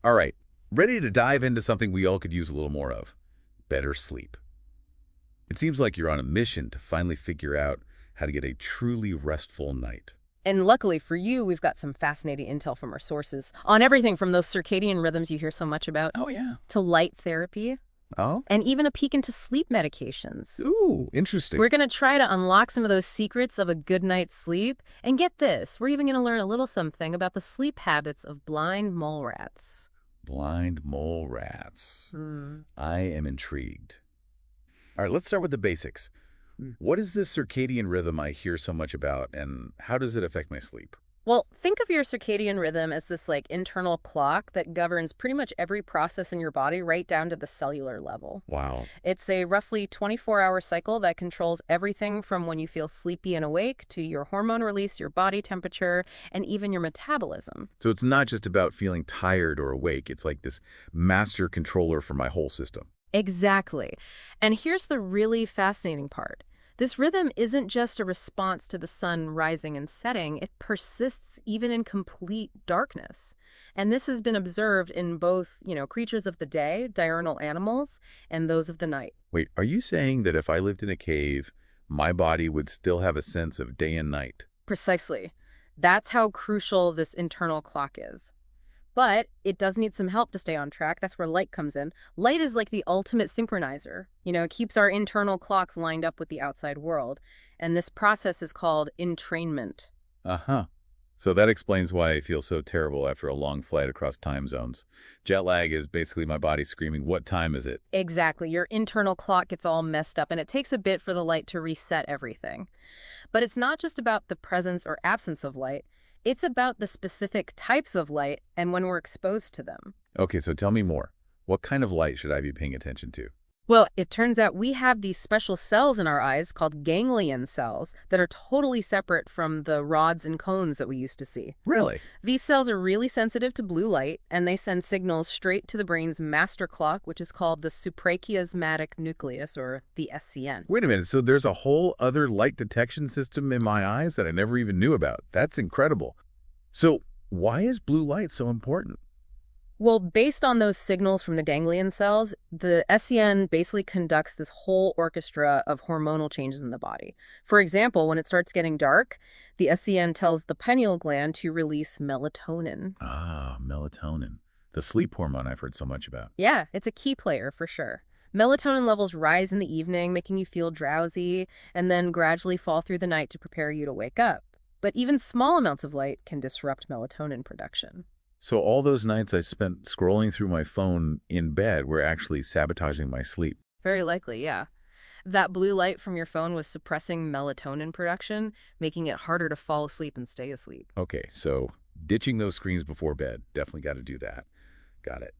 All right, ready to dive into something we all could use a little more of: better sleep. It seems like you're on a mission to finally figure out how to get a truly restful night. And luckily for you, we've got some fascinating intel from our sources on everything from those circadian rhythms you hear so much about Oh, yeah. to light therapy Oh? and even a peek into sleep medications. Ooh, interesting. We're going to try to unlock some of those secrets of a good night's sleep. And get this, we're even going to learn a little something about the sleep habits of blind mole rats. Blind mole rats. Hmm. I am intrigued. All right, let's start with the basics. What is this circadian rhythm I hear so much about, and how does it affect my sleep? Well, think of your circadian rhythm as this internal clock that governs pretty much every process in your body right down to the cellular level. Wow. It's a roughly 24-hour cycle that controls everything from when you feel sleepy and awake to your hormone release, your body temperature, and even your metabolism. So it's not just about feeling tired or awake. It's like this master controller for my whole system. Exactly. And here's the really fascinating part. This rhythm isn't just a response to the sun rising and setting, it persists even in complete darkness. And this has been observed in both, creatures of the day, diurnal animals, and those of the night. Wait, are you saying that if I lived in a cave, my body would still have a sense of day and night? Precisely. That's how crucial this internal clock is. But it does need some help to stay on track. That's where light comes in. Light is like the ultimate synchronizer. It keeps our internal clocks lined up with the outside world. And this process is called entrainment. Uh-huh. So that explains why I feel so terrible after a long flight across time zones. Jet lag is basically my body screaming, "What time is it?" Exactly. Your internal clock gets all messed up, and it takes a bit for the light to reset everything. But it's not just about the presence or absence of light. It's about the specific types of light and when we're exposed to them. Okay, so tell me more. What kind of light should I be paying attention to? Well, it turns out we have these special cells in our eyes called ganglion cells that are totally separate from the rods and cones that we used to see. Really? These cells are really sensitive to blue light, and they send signals straight to the brain's master clock, which is called the suprachiasmatic nucleus, or the SCN. Wait a minute, so there's a whole other light detection system in my eyes that I never even knew about. That's incredible. So why is blue light so important? Well, based on those signals from the ganglion cells, the SCN basically conducts this whole orchestra of hormonal changes in the body. For example, when it starts getting dark, the SCN tells the pineal gland to release melatonin. Ah, melatonin. The sleep hormone I've heard so much about. Yeah, it's a key player for sure. Melatonin levels rise in the evening, making you feel drowsy, and then gradually fall through the night to prepare you to wake up. But even small amounts of light can disrupt melatonin production. So all those nights I spent scrolling through my phone in bed were actually sabotaging my sleep. Very likely, yeah. That blue light from your phone was suppressing melatonin production, making it harder to fall asleep and stay asleep. Okay, so ditching those screens before bed. Definitely got to do that. Got it.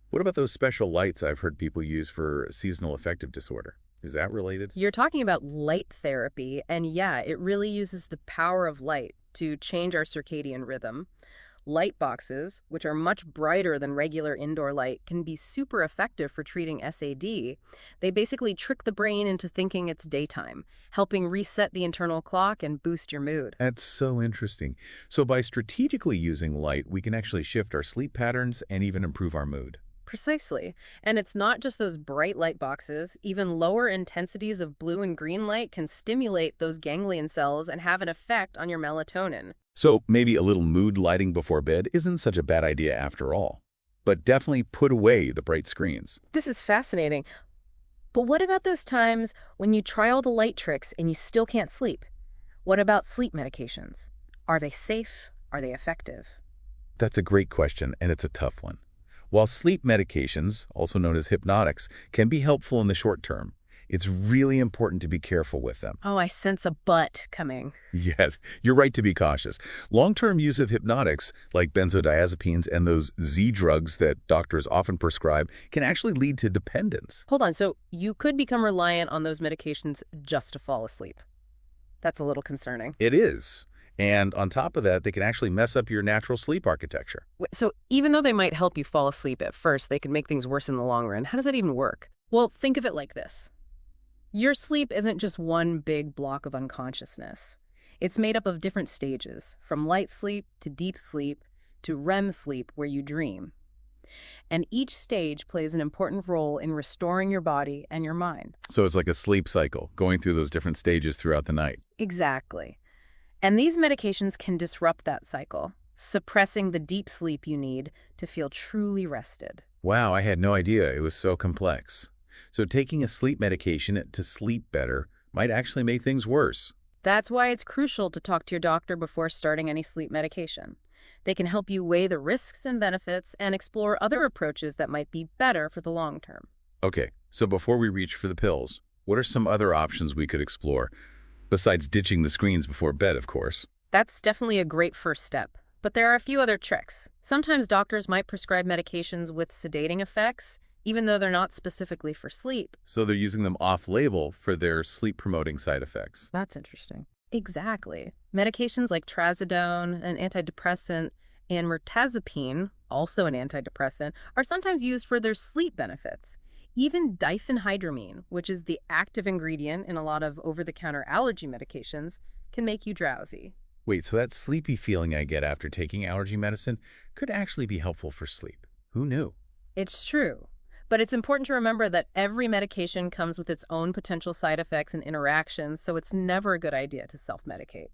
What about those special lights I've heard people use for seasonal affective disorder? Is that related? You're talking about light therapy, and yeah, it really uses the power of light to change our circadian rhythm. Light boxes, which are much brighter than regular indoor light, can be super effective for treating SAD. They basically trick the brain into thinking it's daytime, helping reset the internal clock and boost your mood. That's so interesting. So by strategically using light, we can actually shift our sleep patterns and even improve our mood. Precisely. And it's not just those bright light boxes. Even lower intensities of blue and green light can stimulate those ganglion cells and have an effect on your melatonin. So maybe a little mood lighting before bed isn't such a bad idea after all. But definitely put away the bright screens. This is fascinating. But what about those times when you try all the light tricks and you still can't sleep? What about sleep medications? Are they safe? Are they effective? That's a great question, and it's a tough one. While sleep medications, also known as hypnotics, can be helpful in the short term, it's really important to be careful with them. Oh, I sense a but coming. Yes, you're right to be cautious. Long-term use of hypnotics, like benzodiazepines and those Z drugs that doctors often prescribe, can actually lead to dependence. Hold on, so you could become reliant on those medications just to fall asleep. That's a little concerning. It is. And on top of that, they can actually mess up your natural sleep architecture. So even though they might help you fall asleep at first, they can make things worse in the long run. How does that even work? Well, think of it like this. Your sleep isn't just one big block of unconsciousness. It's made up of different stages, from light sleep to deep sleep to REM sleep, where you dream. And each stage plays an important role in restoring your body and your mind. So it's like a sleep cycle, going through those different stages throughout the night. Exactly. And these medications can disrupt that cycle, suppressing the deep sleep you need to feel truly rested. Wow, I had no idea it was so complex. So taking a sleep medication to sleep better might actually make things worse. That's why it's crucial to talk to your doctor before starting any sleep medication. They can help you weigh the risks and benefits and explore other approaches that might be better for the long term. Okay, so before we reach for the pills, what are some other options we could explore? Besides ditching the screens before bed, of course. That's definitely a great first step. But there are a few other tricks. Sometimes doctors might prescribe medications with sedating effects, even though they're not specifically for sleep. So they're using them off-label for their sleep-promoting side effects. That's interesting. Exactly. Medications like trazodone, an antidepressant, and mirtazapine, also an antidepressant, are sometimes used for their sleep benefits. Even diphenhydramine, which is the active ingredient in a lot of over-the-counter allergy medications, can make you drowsy. Wait, so that sleepy feeling I get after taking allergy medicine could actually be helpful for sleep. Who knew? It's true. But it's important to remember that every medication comes with its own potential side effects and interactions, so it's never a good idea to self-medicate.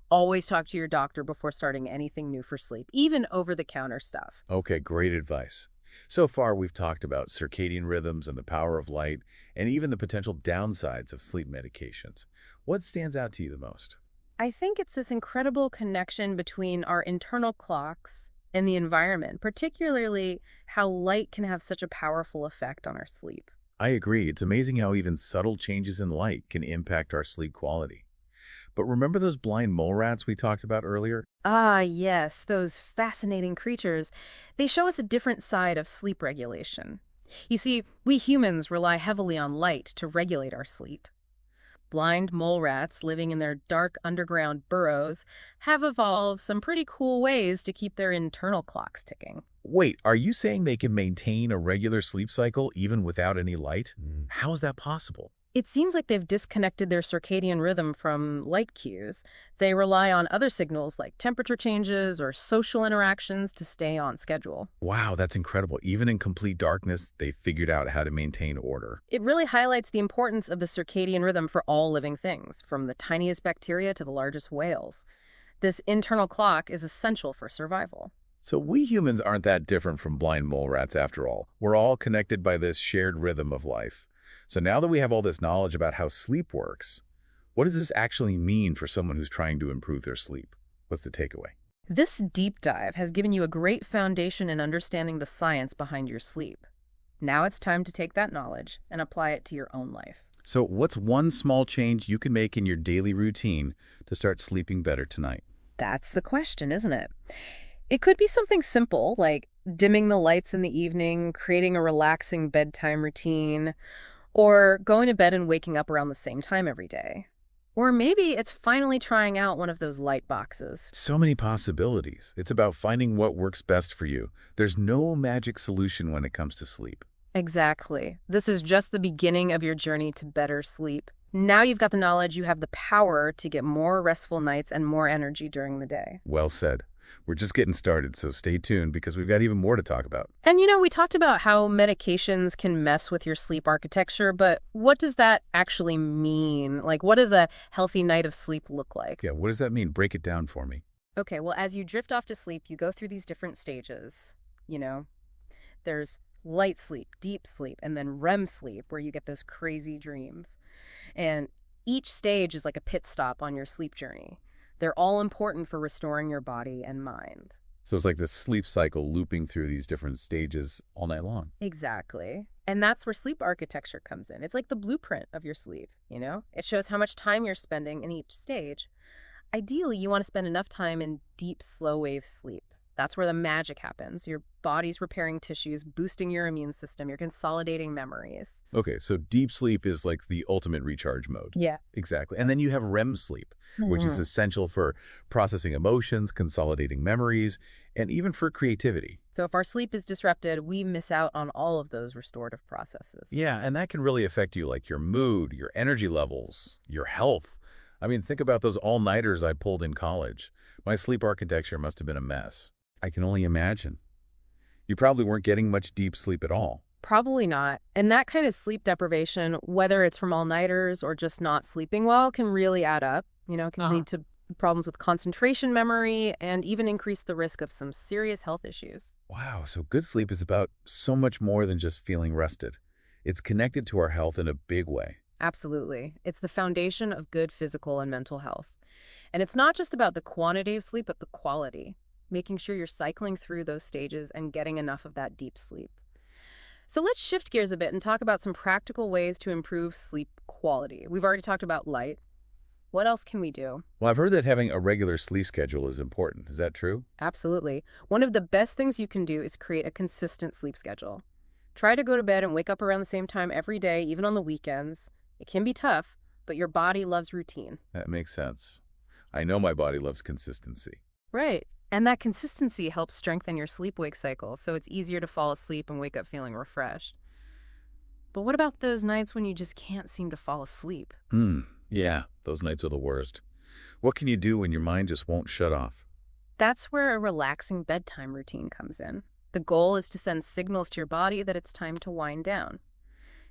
Always talk to your doctor before starting anything new for sleep, even over-the-counter stuff. Okay, great advice. So far, we've talked about circadian rhythms and the power of light, and even the potential downsides of sleep medications. What stands out to you the most? I think it's this incredible connection between our internal clocks and the environment, particularly how light can have such a powerful effect on our sleep. I agree. It's amazing how even subtle changes in light can impact our sleep quality. But remember those blind mole rats we talked about earlier? Ah, yes, those fascinating creatures. They show us a different side of sleep regulation. You see, we humans rely heavily on light to regulate our sleep. Blind mole rats living in their dark underground burrows have evolved some pretty cool ways to keep their internal clocks ticking. Wait, are you saying they can maintain a regular sleep cycle even without any light? How is that possible? It seems like they've disconnected their circadian rhythm from light cues. They rely on other signals like temperature changes or social interactions to stay on schedule. Wow, that's incredible. Even in complete darkness, they figured out how to maintain order. It really highlights the importance of the circadian rhythm for all living things, from the tiniest bacteria to the largest whales. This internal clock is essential for survival. So we humans aren't that different from blind mole rats after all. We're all connected by this shared rhythm of life. So now that we have all this knowledge about how sleep works, what does this actually mean for someone who's trying to improve their sleep? What's the takeaway? This deep dive has given you a great foundation in understanding the science behind your sleep. Now it's time to take that knowledge and apply it to your own life. So what's one small change you can make in your daily routine to start sleeping better tonight? That's the question, isn't it? It could be something simple, like dimming the lights in the evening, creating a relaxing bedtime routine, or going to bed and waking up around the same time every day. Or maybe it's finally trying out one of those light boxes. So many possibilities. It's about finding what works best for you. There's no magic solution when it comes to sleep. Exactly. This is just the beginning of your journey to better sleep. Now you've got the knowledge, you have the power to get more restful nights and more energy during the day. Well said. We're just getting started, so stay tuned because we've got even more to talk about. And we talked about how medications can mess with your sleep architecture, but what does that actually mean? Like, what does a healthy night of sleep look like? Yeah, what does that mean? Break it down for me. Okay, well, as you drift off to sleep, you go through these different stages. There's light sleep, deep sleep, and then REM sleep, where you get those crazy dreams. And each stage is like a pit stop on your sleep journey. They're all important for restoring your body and mind. So it's like this sleep cycle looping through these different stages all night long. Exactly. And that's where sleep architecture comes in. It's like the blueprint of your sleep. It shows how much time you're spending in each stage. Ideally, you want to spend enough time in deep, slow-wave sleep. That's where the magic happens. Your body's repairing tissues, boosting your immune system, you're consolidating memories. Okay, so deep sleep is like the ultimate recharge mode. Yeah. Exactly. And then you have REM sleep, which is essential for processing emotions, consolidating memories, and even for creativity. So if our sleep is disrupted, we miss out on all of those restorative processes. Yeah, and that can really affect you, like your mood, your energy levels, your health. I mean, think about those all-nighters I pulled in college. My sleep architecture must have been a mess. I can only imagine. You probably weren't getting much deep sleep at all. Probably not. And that kind of sleep deprivation, whether it's from all-nighters or just not sleeping well, can really add up. It can lead to problems with concentration, memory, and even increase the risk of some serious health issues. Wow, so good sleep is about so much more than just feeling rested. It's connected to our health in a big way. Absolutely. It's the foundation of good physical and mental health. And it's not just about the quantity of sleep, but the quality, making sure you're cycling through those stages and getting enough of that deep sleep. So let's shift gears a bit and talk about some practical ways to improve sleep quality. We've already talked about light. What else can we do? Well, I've heard that having a regular sleep schedule is important. Is that true? Absolutely. One of the best things you can do is create a consistent sleep schedule. Try to go to bed and wake up around the same time every day, even on the weekends. It can be tough, but your body loves routine. That makes sense. I know my body loves consistency. Right. And that consistency helps strengthen your sleep-wake cycle, so it's easier to fall asleep and wake up feeling refreshed. But what about those nights when you just can't seem to fall asleep? Yeah, those nights are the worst. What can you do when your mind just won't shut off? That's where a relaxing bedtime routine comes in. The goal is to send signals to your body that it's time to wind down.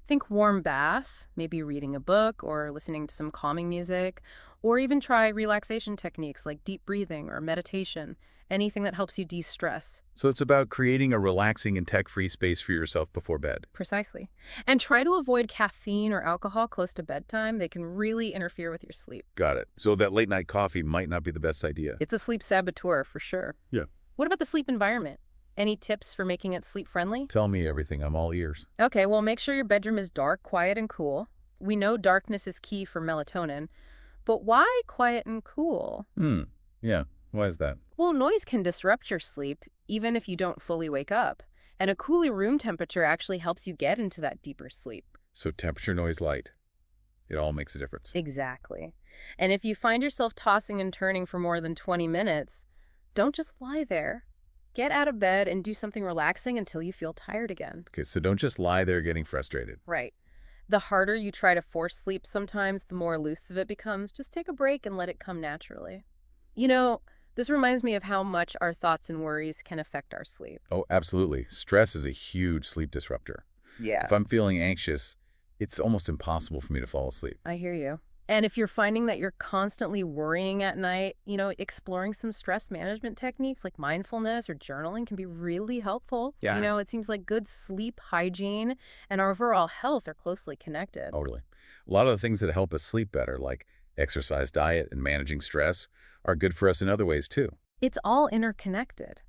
Think warm bath, maybe reading a book or listening to some calming music, or even try relaxation techniques like deep breathing or meditation, anything that helps you de-stress. So it's about creating a relaxing and tech-free space for yourself before bed. Precisely. And try to avoid caffeine or alcohol close to bedtime. They can really interfere with your sleep. Got it. So that late-night coffee might not be the best idea. It's a sleep saboteur for sure. Yeah. What about the sleep environment? Any tips for making it sleep-friendly? Tell me everything. I'm all ears. Okay, well, make sure your bedroom is dark, quiet, and cool. We know darkness is key for melatonin, but why quiet and cool? Yeah. Why is that? Well, noise can disrupt your sleep, even if you don't fully wake up. And a cooler room temperature actually helps you get into that deeper sleep. So temperature, noise, light. It all makes a difference. Exactly. And if you find yourself tossing and turning for more than 20 minutes, don't just lie there. Get out of bed and do something relaxing until you feel tired again. Okay, so don't just lie there getting frustrated. Right. The harder you try to force sleep sometimes, the more elusive it becomes. Just take a break and let it come naturally. This reminds me of how much our thoughts and worries can affect our sleep. Oh, absolutely. Stress is a huge sleep disruptor. Yeah. If I'm feeling anxious, it's almost impossible for me to fall asleep. I hear you. And if you're finding that you're constantly worrying at night, exploring some stress management techniques like mindfulness or journaling can be really helpful. Yeah. It seems like good sleep hygiene and our overall health are closely connected. Totally. A lot of the things that help us sleep better, like exercise, diet, and managing stress, are good for us in other ways too. It's all interconnected.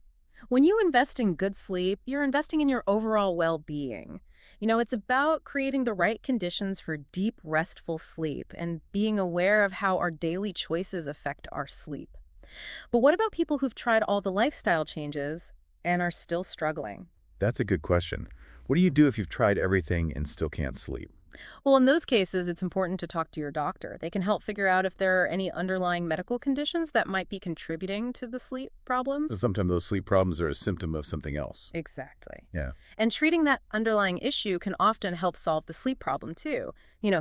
When you invest in good sleep, you're investing in your overall well-being. It's about creating the right conditions for deep, restful sleep and being aware of how our daily choices affect our sleep. But what about people who've tried all the lifestyle changes and are still struggling? That's a good question. What do you do if you've tried everything and still can't sleep? Well, in those cases, it's important to talk to your doctor. They can help figure out if there are any underlying medical conditions that might be contributing to the sleep problems. Sometimes those sleep problems are a symptom of something else. Exactly. Yeah. And treating that underlying issue can often help solve the sleep problem, too.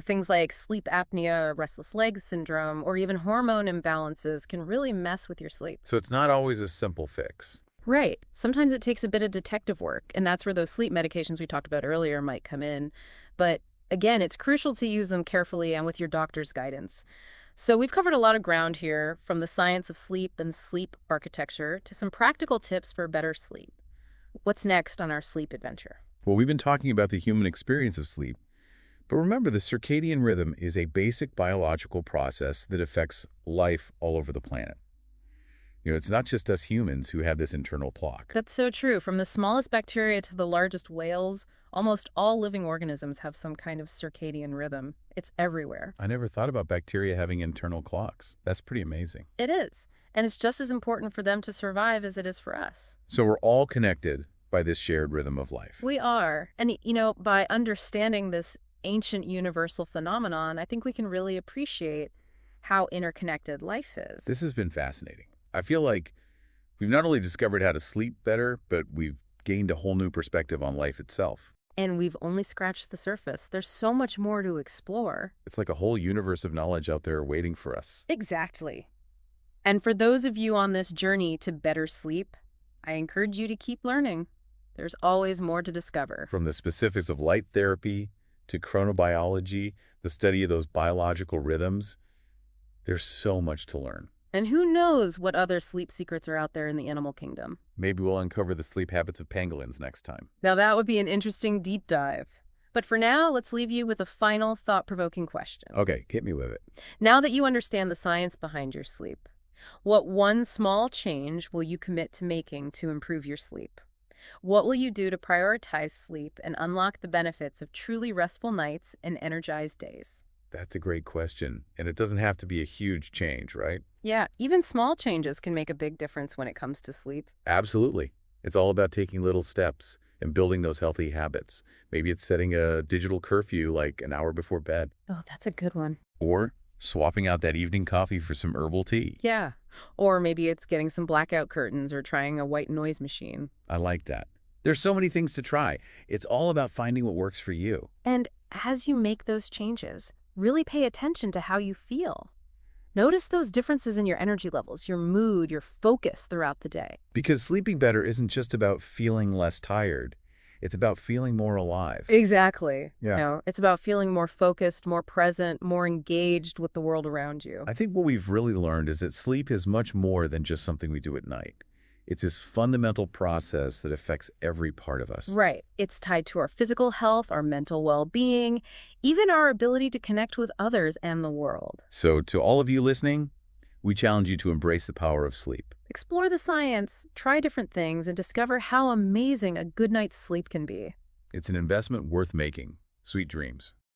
Things like sleep apnea, restless leg syndrome, or even hormone imbalances can really mess with your sleep. So it's not always a simple fix. Right. Sometimes it takes a bit of detective work, and that's where those sleep medications we talked about earlier might come in. But again, it's crucial to use them carefully and with your doctor's guidance. So we've covered a lot of ground here, from the science of sleep and sleep architecture to some practical tips for better sleep. What's next on our sleep adventure? Well, we've been talking about the human experience of sleep. But remember, the circadian rhythm is a basic biological process that affects life all over the planet. It's not just us humans who have this internal clock. That's so true. From the smallest bacteria to the largest whales, almost all living organisms have some kind of circadian rhythm. It's everywhere. I never thought about bacteria having internal clocks. That's pretty amazing. It is. And it's just as important for them to survive as it is for us. So we're all connected by this shared rhythm of life. We are. And, by understanding this ancient universal phenomenon, I think we can really appreciate how interconnected life is. This has been fascinating. I feel like we've not only discovered how to sleep better, but we've gained a whole new perspective on life itself. And we've only scratched the surface. There's so much more to explore. It's like a whole universe of knowledge out there waiting for us. Exactly. And for those of you on this journey to better sleep, I encourage you to keep learning. There's always more to discover. From the specifics of light therapy to chronobiology, the study of those biological rhythms, there's so much to learn. And who knows what other sleep secrets are out there in the animal kingdom. Maybe we'll uncover the sleep habits of pangolins next time. Now that would be an interesting deep dive. But for now, let's leave you with a final thought-provoking question. Okay, hit me with it. Now that you understand the science behind your sleep, what one small change will you commit to making to improve your sleep? What will you do to prioritize sleep and unlock the benefits of truly restful nights and energized days? That's a great question. And it doesn't have to be a huge change, right? Yeah, even small changes can make a big difference when it comes to sleep. Absolutely. It's all about taking little steps and building those healthy habits. Maybe it's setting a digital curfew like an hour before bed. Oh, that's a good one. Or swapping out that evening coffee for some herbal tea. Yeah. Or maybe it's getting some blackout curtains or trying a white noise machine. I like that. There's so many things to try. It's all about finding what works for you. And as you make those changes, really pay attention to how you feel. Notice those differences in your energy levels, your mood, your focus throughout the day. Because sleeping better isn't just about feeling less tired. It's about feeling more alive. Exactly. Yeah. No, it's about feeling more focused, more present, more engaged with the world around you. I think what we've really learned is that sleep is much more than just something we do at night. It's this fundamental process that affects every part of us. Right. It's tied to our physical health, our mental well-being, even our ability to connect with others and the world. So to all of you listening, we challenge you to embrace the power of sleep. Explore the science, try different things, and discover how amazing a good night's sleep can be. It's an investment worth making. Sweet dreams.